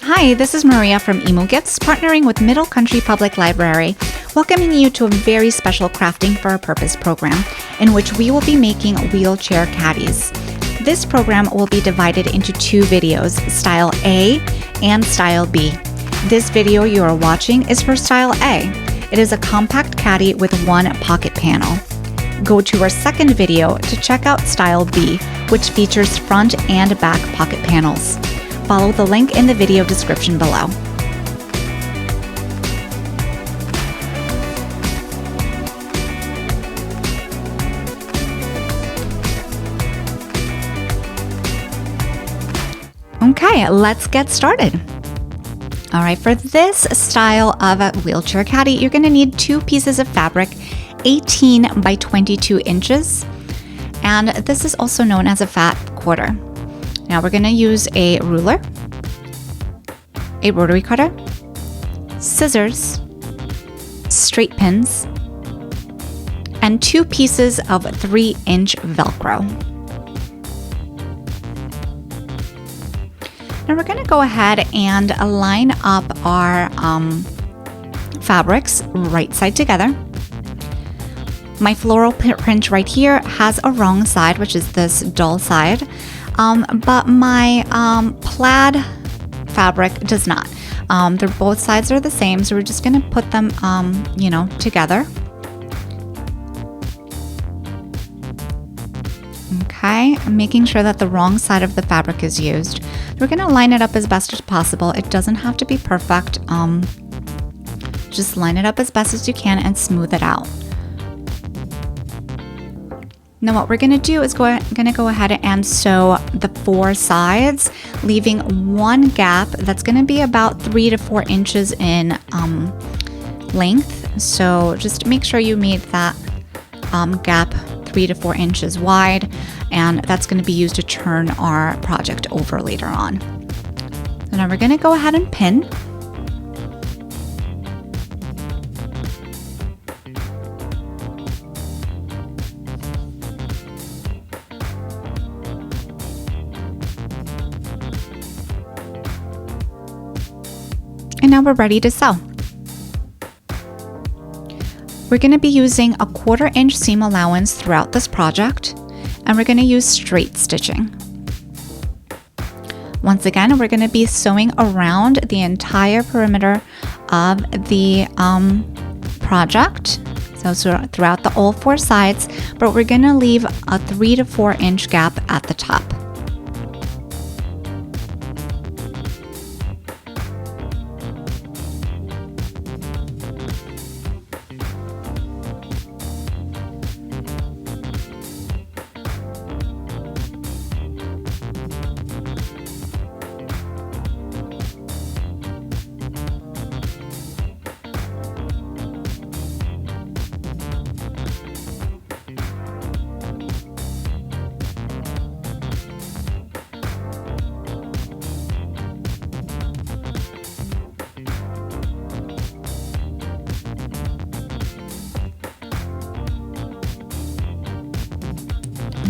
Hi, this is Maria from Emo Gifts, partnering with Middle Country Public Library, welcoming you to a very special Crafting for a Purpose program, in which we will be making wheelchair caddies. This program will be divided into two videos, Style A and Style B. This video you are watching is for Style A. It is a compact caddy with one pocket panel. Go to our second video to check out Style B, which features front and back pocket panels. Follow the link in the video description below. Okay, let's get started. All right, for this style of a wheelchair caddy, you're going to need two pieces of fabric, 18 by 22 inches, and this is also known as a fat quarter. Now we're going to use a ruler, a rotary cutter, scissors, straight pins, and two pieces of 3-inch Velcro. Now we're going to go ahead and line up our fabrics right side together. My floral print right here has a wrong side, which is this dull side. But my plaid fabric does not. They're both sides are the same, so we're just going to put them, together. Okay, I'm making sure that the wrong side of the fabric is used. We're going to line it up as best as possible. It doesn't have to be perfect. Just line it up as best as you can and smooth it out. Now what we're going to do is going to go ahead and sew the 4 sides, leaving one gap that's going to be about 3 to 4 inches in length. So just make sure you made that gap 3 to 4 inches wide, and that's going to be used to turn our project over later on. So now we're going to go ahead and pin. And now we're ready to sew. We're going to be using a 1/4 inch seam allowance throughout this project, and we're going to use straight stitching. Once again, we're going to be sewing around the entire perimeter of the project, so throughout all 4 sides, but we're going to leave a 3 to 4 inch gap at the top.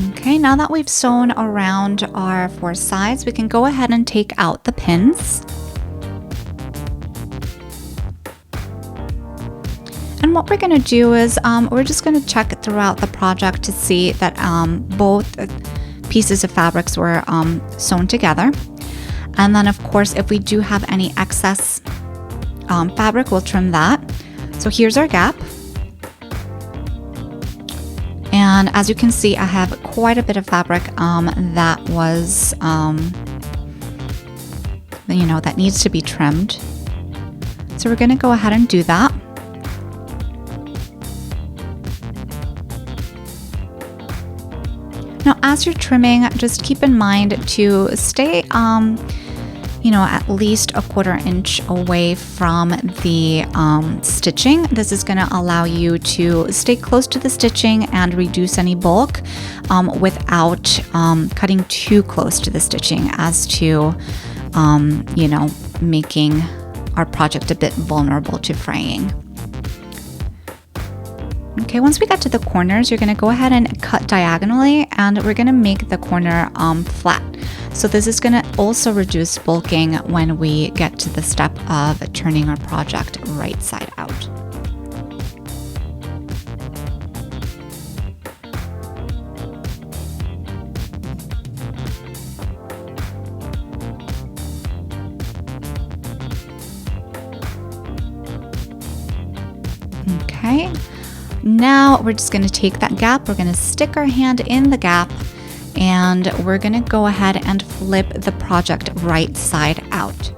Okay, now that we've sewn around our 4 sides, we can go ahead and take out the pins. And what we're going to do is we're just going to check throughout the project to see that both pieces of fabrics were sewn together. And then, of course, if we do have any excess fabric, we'll trim that. So here's our gap. And as you can see, I have quite a bit of fabric that was, that needs to be trimmed. So we're going to go ahead and do that. Now, as you're trimming, just keep in mind to stay, at least a 1/4 inch away from the stitching. This is going to allow you to stay close to the stitching and reduce any bulk without cutting too close to the stitching as to, making our project a bit vulnerable to fraying. Okay, once we get to the corners, you're going to go ahead and cut diagonally, and we're going to make the corner flat. So this is going to also reduce bulking when we get to the step of turning our project right side out. Okay, now we're just going to take that gap, we're going to stick our hand in the gap, and we're going to go ahead and flip the project right side out.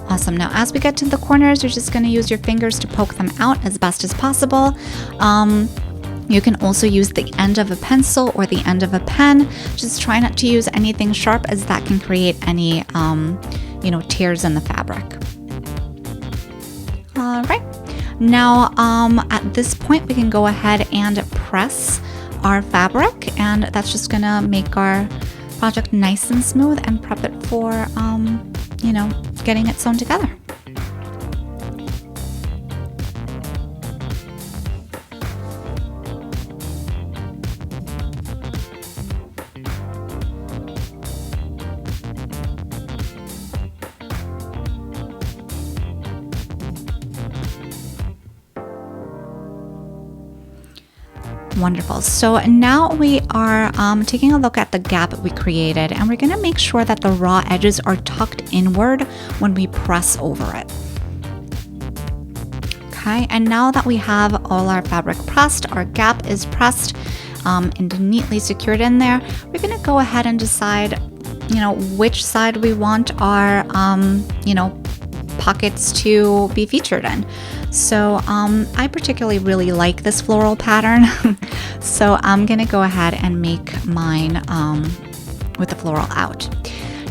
Awesome. Now, as we get to the corners, you're just going to use your fingers to poke them out as best as possible. You can also use the end of a pencil or the end of a pen. Just try not to use anything sharp, as that can create any, tears in the fabric. All right. Now, at this point, we can go ahead and press our fabric, and that's just going to make our project nice and smooth and prep it for, getting it sewn together. Wonderful. So now we are taking a look at the gap we created, and we're going to make sure that the raw edges are tucked inward when we press over it. Okay, and now that we have all our fabric pressed, our gap is pressed and neatly secured in there, we're going to go ahead and decide, which side we want our, pockets to be featured in. So I particularly really like this floral pattern. So I'm going to go ahead and make mine with the floral out.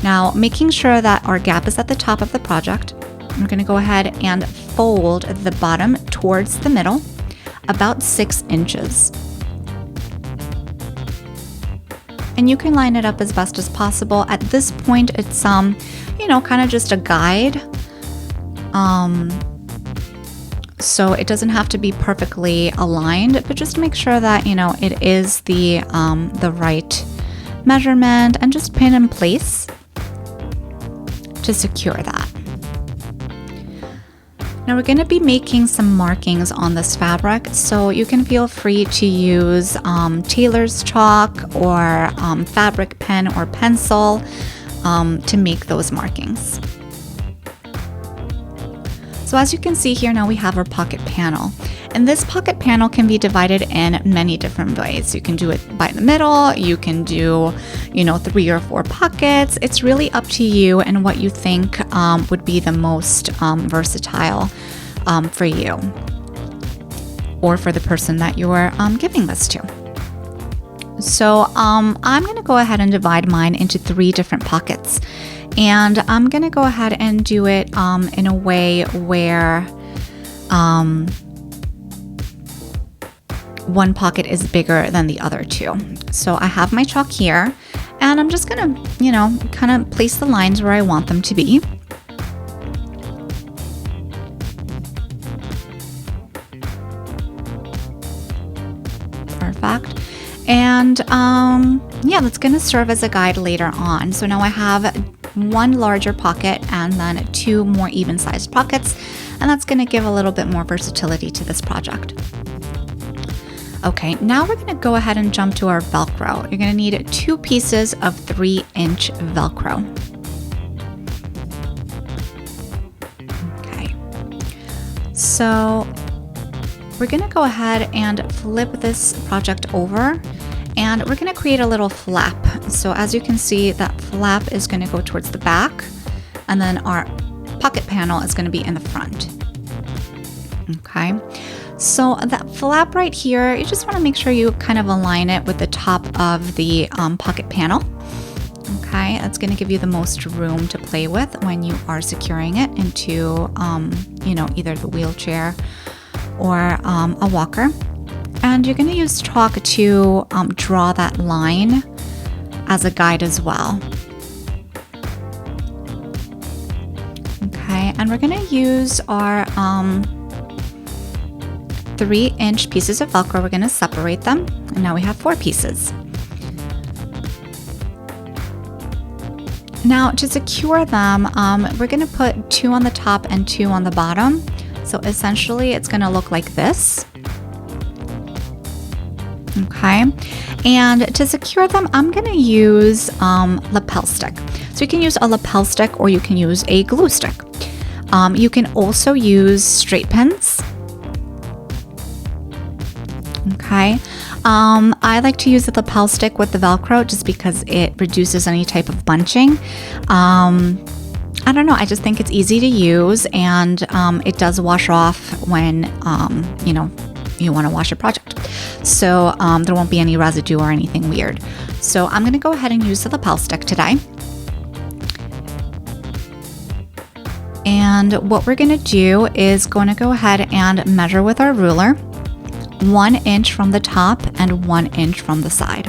Now, making sure that our gap is at the top of the project, we're going to go ahead and fold the bottom towards the middle, about 6 inches. And you can line it up as best as possible. At this point, it's kind of just a guide. So it doesn't have to be perfectly aligned, but just make sure that, it is the right measurement, and just pin in place to secure that. Now we're going to be making some markings on this fabric, so you can feel free to use tailor's chalk or fabric pen or pencil to make those markings. So as you can see here, now we have our pocket panel. And this pocket panel can be divided in many different ways. You can do it by the middle, you can do, 3 or 4 pockets. It's really up to you and what you think would be the most versatile for you or for the person that you're giving this to. So I'm going to go ahead and divide mine into 3 different pockets. And I'm going to go ahead and do it in a way where one pocket is bigger than the other 2. So I have my chalk here, and I'm just going to, kind of place the lines where I want them to be. Perfect. And that's going to serve as a guide later on. So now I have 1 larger pocket and then 2 more even-sized pockets, and that's going to give a little bit more versatility to this project. Okay, now we're going to go ahead and jump to our Velcro. You're going to need 2 pieces of 3-inch Velcro. Okay, so we're going to go ahead and flip this project over, and we're going to create a little flap. So as you can see, that flap is going to go towards the back, and then our pocket panel is going to be in the front. Okay, so that flap right here, you just want to make sure you kind of align it with the top of the pocket panel. Okay, that's going to give you the most room to play with when you are securing it into, either the wheelchair or a walker. And you're going to use chalk to draw that line as a guide as well. Okay, and we're going to use our 3-inch pieces of Velcro. We're going to separate them, and now we have 4 pieces. Now to secure them, we're going to put 2 on the top and 2 on the bottom. So essentially it's going to look like this. Okay, and to secure them, I'm going to use lapel stick. So you can use a lapel stick or you can use a glue stick. You can also use straight pins. Okay, I like to use the lapel stick with the Velcro just because it reduces any type of bunching. I don't know, I just think it's easy to use, and it does wash off when you want to wash a project. So there won't be any residue or anything weird. So I'm going to go ahead and use the lapel stick today. And what we're going to do is going to go ahead and measure with our ruler 1 inch from the top and 1 inch from the side.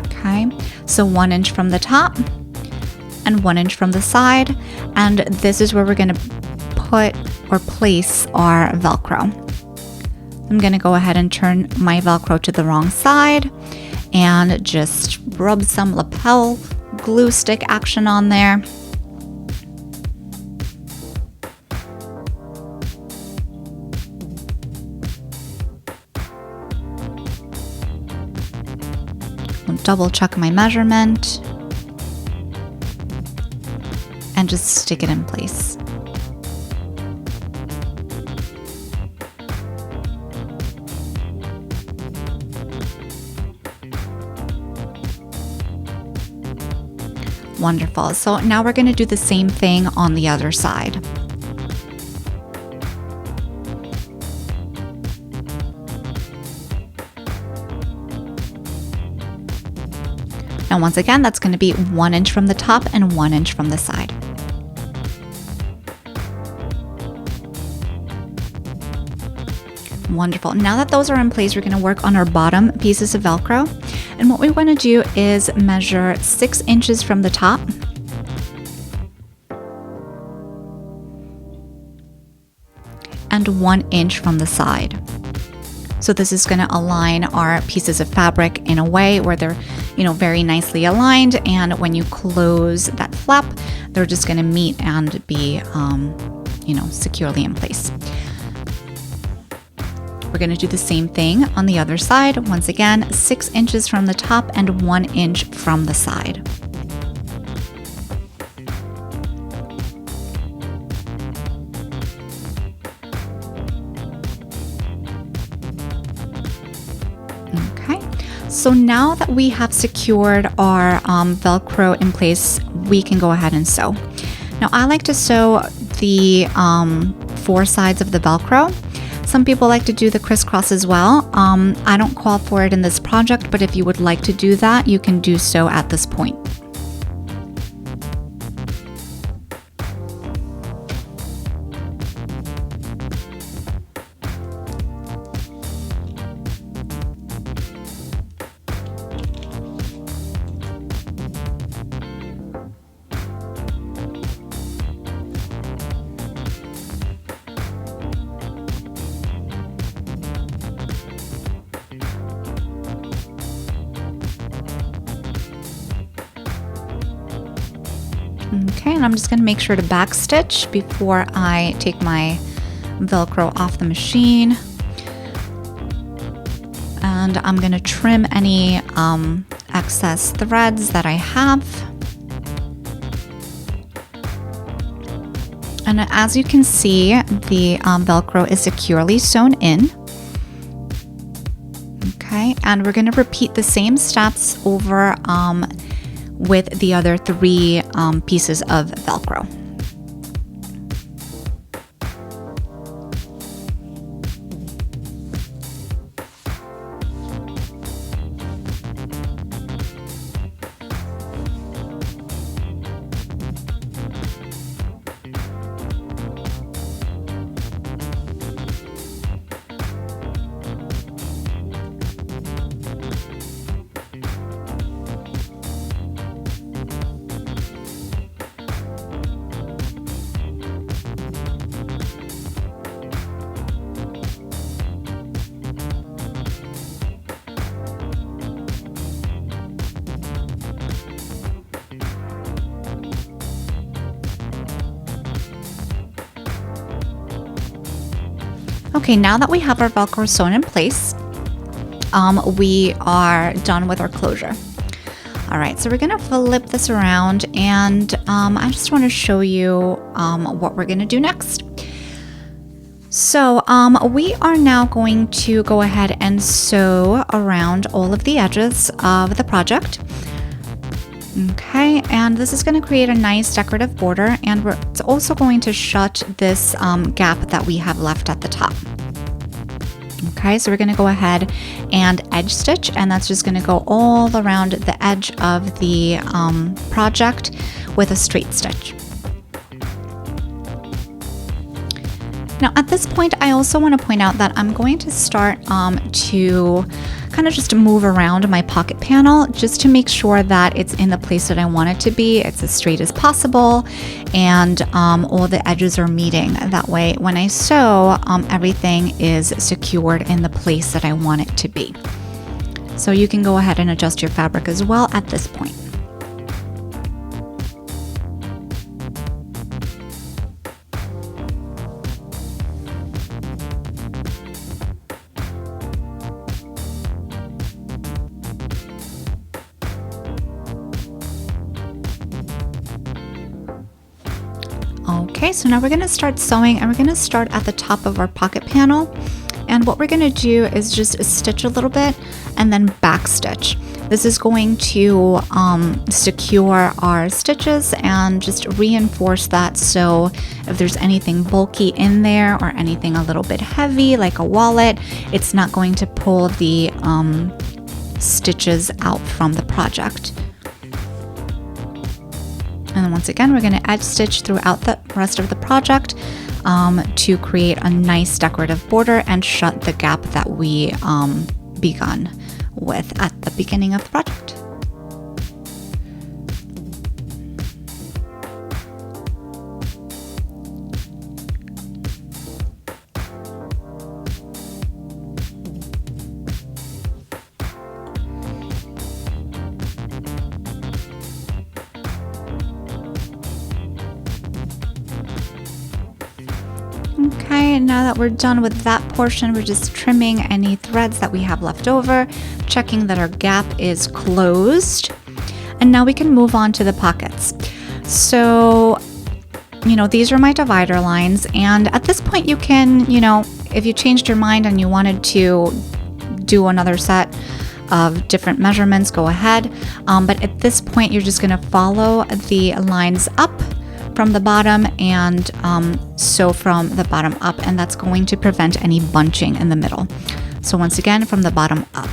Okay, so 1 inch from the top and 1 inch from the side. And this is where we're going to put or place our Velcro. I'm going to go ahead and turn my Velcro to the wrong side and just rub some lapel glue stick action on there. I'll double check my measurement and just stick it in place. Wonderful. So now we're going to do the same thing on the other side. And once again, that's going to be 1 inch from the top and 1 inch from the side. Wonderful. Now that those are in place, we're going to work on our bottom pieces of Velcro. And what we want to do is measure 6 inches from the top and 1 inch from the side. So this is going to align our pieces of fabric in a way where they're, very nicely aligned. And when you close that flap, they're just going to meet and be, securely in place. We're going to do the same thing on the other side. Once again, 6 inches from the top and 1 inch from the side. Okay, so now that we have secured our Velcro in place, we can go ahead and sew. Now I like to sew the 4 sides of the Velcro. Some people like to do the crisscross as well. I don't call for it in this project, but if you would like to do that, you can do so at this point. Okay, and I'm just going to make sure to back stitch before I take my Velcro off the machine. And I'm going to trim any excess threads that I have. And as you can see, the Velcro is securely sewn in. Okay, and we're going to repeat the same steps over with the other 3 pieces of Velcro. Okay, now that we have our Velcro sewn in place, we are done with our closure. All right, so we're gonna flip this around, and I just wanna show you what we're gonna do next. So we are now going to go ahead and sew around all of the edges of the project. Okay, and this is going to create a nice decorative border, and it's also going to shut this gap that we have left at the top. Okay, so we're going to go ahead and edge stitch, and that's just going to go all around the edge of the project with a straight stitch. Now at this point, I also want to point out that I'm going to start to kind of just move around my pocket panel just to make sure that it's in the place that I want it to be. It's as straight as possible, and all the edges are meeting. That way, when I sew, everything is secured in the place that I want it to be. So you can go ahead and adjust your fabric as well at this point. Okay, so now we're going to start sewing, and we're going to start at the top of our pocket panel. And what we're going to do is just stitch a little bit and then back stitch. This is going to secure our stitches and just reinforce that, so if there's anything bulky in there or anything a little bit heavy like a wallet, it's not going to pull the stitches out from the project. And then once again, we're going to edge stitch throughout the rest of the project to create a nice decorative border and shut the gap that we begun with at the beginning of the project. Okay, and now that we're done with that portion, we're just trimming any threads that we have left over, checking that our gap is closed. And now we can move on to the pockets. So, these are my divider lines, and at this point you can, if you changed your mind and you wanted to do another set of different measurements, go ahead. But at this point, you're just gonna follow the lines up from the bottom and sew from the bottom up, and that's going to prevent any bunching in the middle. So once again, from the bottom up.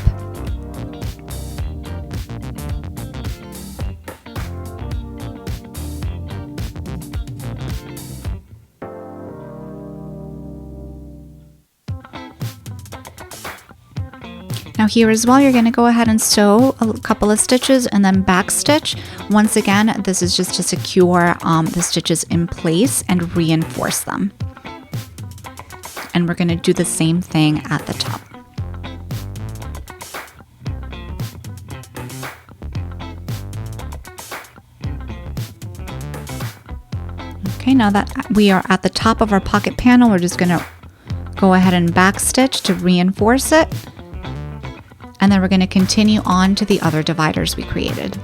Now here as well, you're going to go ahead and sew a couple of stitches and then back stitch. Once again, this is just to secure the stitches in place and reinforce them. And we're going to do the same thing at the top. Okay, now that we are at the top of our pocket panel, we're just going to go ahead and back stitch to reinforce it. And then we're going to continue on to the other dividers we created.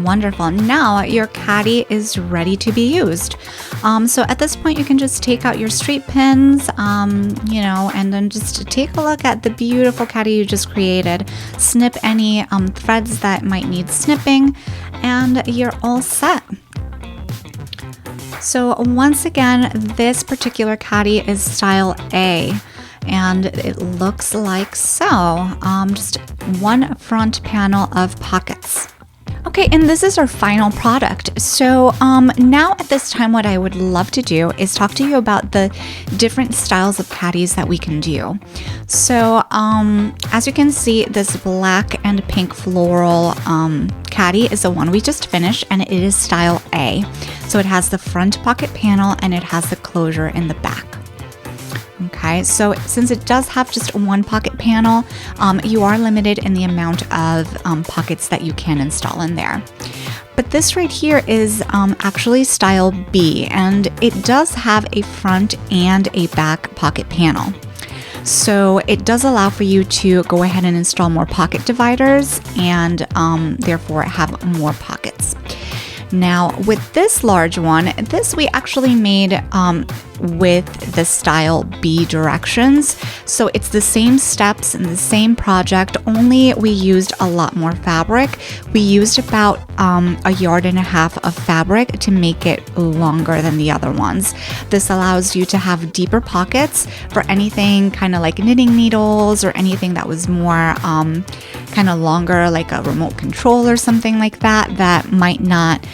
Wonderful. Now your caddy is ready to be used. So at this point, you can just take out your straight pins, and then just take a look at the beautiful caddy you just created. Snip any threads that might need snipping, and you're all set. So once again, this particular caddy is style A, and it looks like so. Just one front panel of pockets. Okay, and this is our final product. So now at this time, what I would love to do is talk to you about the different styles of caddies that we can do. So as you can see, this black and pink floral caddy is the one we just finished, and it is style A. So it has the front pocket panel and it has the closure in the back. Okay, so since it does have just one pocket panel, you are limited in the amount of pockets that you can install in there. But this right here is actually style B, and it does have a front and a back pocket panel. So it does allow for you to go ahead and install more pocket dividers and therefore have more pockets. Now with this large one, this we actually made with the style B directions. So it's the same steps and the same project, only we used a lot more fabric. We used about 1.5 yards of fabric to make it longer than the other ones. This allows you to have deeper pockets for anything kind of like knitting needles or anything that was more kind of longer, like a remote control or something like that, that might not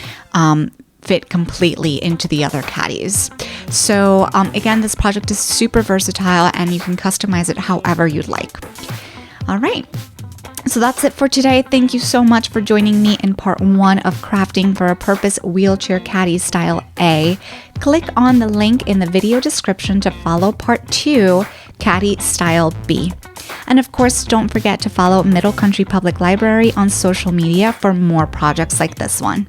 fit completely into the other caddies. So again, this project is super versatile and you can customize it however you'd like. All right. So that's it for today. Thank you so much for joining me in part 1 of Crafting for a Purpose Wheelchair Caddy Style A. Click on the link in the video description to follow part 2, Caddy Style B. And of course, don't forget to follow Middle Country Public Library on social media for more projects like this one.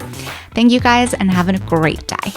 Thank you guys and have a great day.